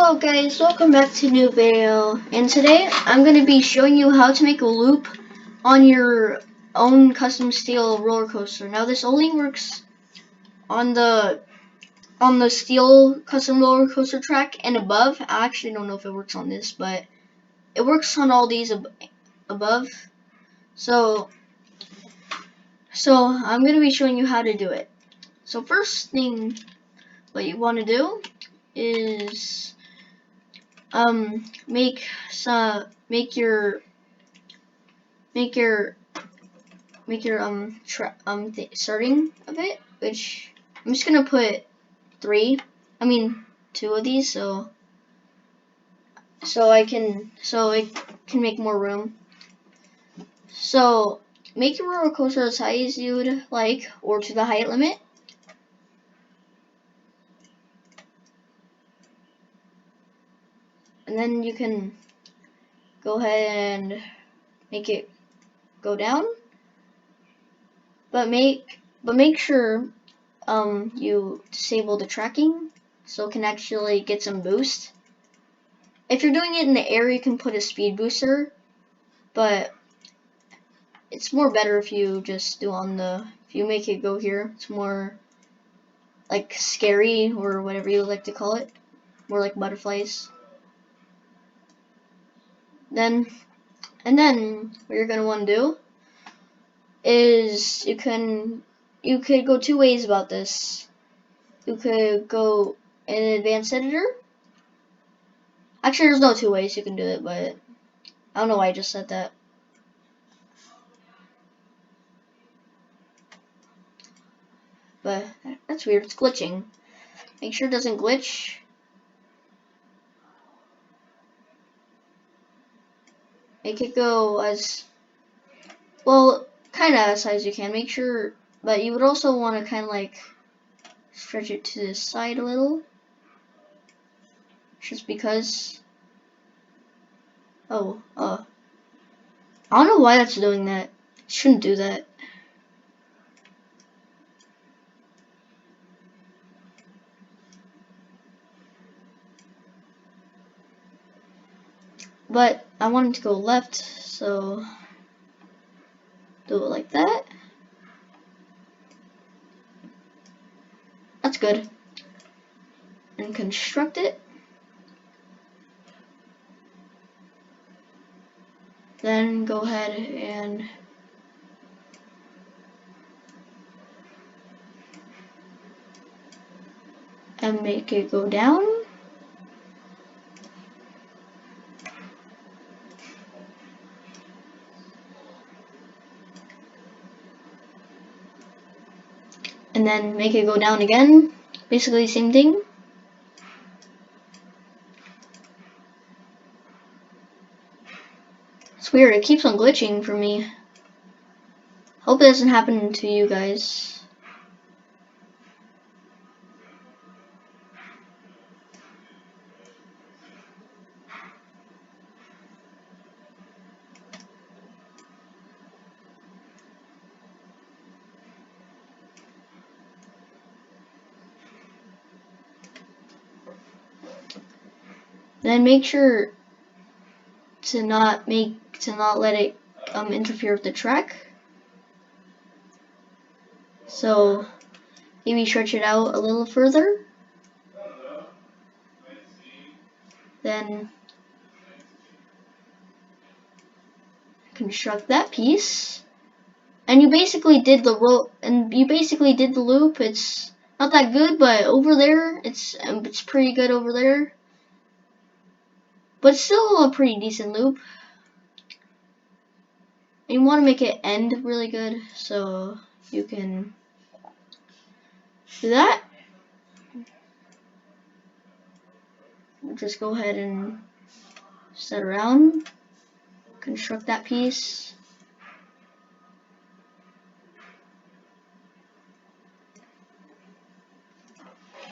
Hello guys, welcome back to a new video, and today I'm going to be showing you how to make a loop on your own custom steel roller coaster. Now this only works on the steel custom roller coaster track and above. I actually don't know if it works on this, but it works on all these above. So I'm going to be showing you how to do it. So first thing what you want to do is make your starting of it, which I'm just gonna put two of these, so it can make more room. So make your roller coaster as high as you would like, or to the height limit. And then you can go ahead and make it go down, but make sure you disable the tracking so it can actually get some boost. If you're doing it in the air, you can put a speed booster, but it's more better if you just do if you make it go here. It's more like scary, or whatever you like to call it, more like butterflies. Then what you're gonna want to do is you could go two ways about this. You could go in advanced editor. Actually, there's no two ways you can do it, but I don't know why I just said that. But that's weird, it's glitching. Make sure it doesn't glitch. Make it go as well, kind of as high as you can. Make sure, but you would also want to kind of like stretch it to the side a little, just because. I don't know why that's doing that. It shouldn't do that. But I want it to go left, so do it like that. That's good. And construct it. Then go ahead and make it go down. And then make it go down again. Basically the same thing. It's weird, it keeps on glitching for me. Hope it doesn't happen to you guys. Then make sure to not let it interfere with the track. So maybe stretch it out a little further. Then construct that piece. And you basically did the loop. It's not that good, but over there it's pretty good over there. But it's still a pretty decent loop. And you want to make it end really good, so you can do that. Just go ahead and set around, construct that piece.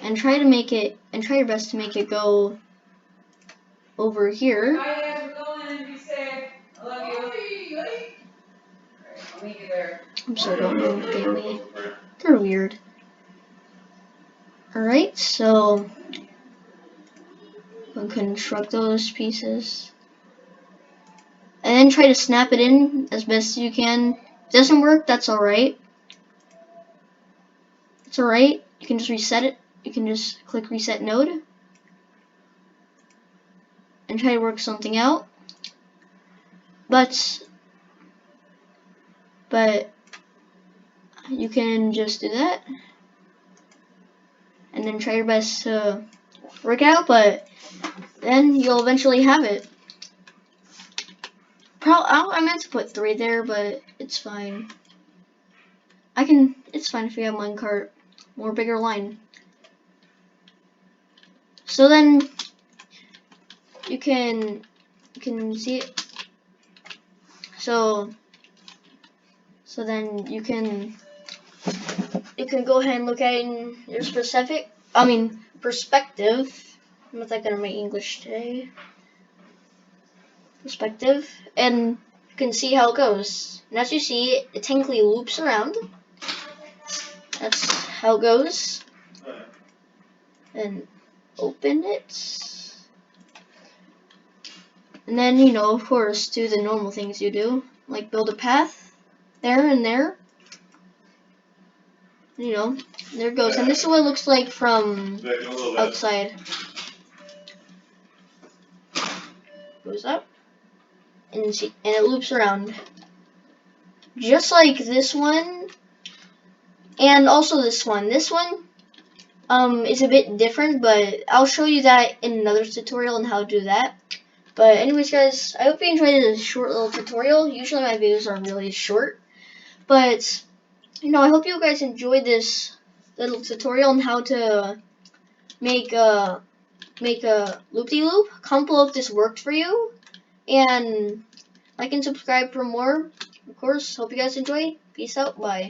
And try your best to make it go over here. Bye guys, we're going. Be safe. I love you. Alright, I'll meet you there. I'm so don't move, Bailey. They're weird. Alright, so and construct those pieces. And then try to snap it in as best you can. If it doesn't work, that's alright. It's alright. You can just reset it. You can just click reset node and try to work something out. But you can just do that and then try your best to work it out, but then you'll eventually have it. I meant to put 3 there, but it's fine. It's fine if you have minecart, more bigger line. So then you can see it. So then you can go ahead and look at it in your perspective. I'm not that good at my English today. Perspective, and you can see how it goes. And as you see, it technically loops around. That's how it goes. And open it. And then, of course, do the normal things you do, like build a path there and there. There it goes. And this is what it looks like from outside. Goes up, and it loops around. Just like this one, and also this one. This one is a bit different, but I'll show you that in another tutorial on how to do that. But anyways, guys, I hope you enjoyed this short little tutorial. Usually my videos are really short, but I hope you guys enjoyed this little tutorial on how to make a loop-de-loop. Comment below if this worked for you, and like and subscribe for more. Of course, hope you guys enjoy. Peace out. Bye.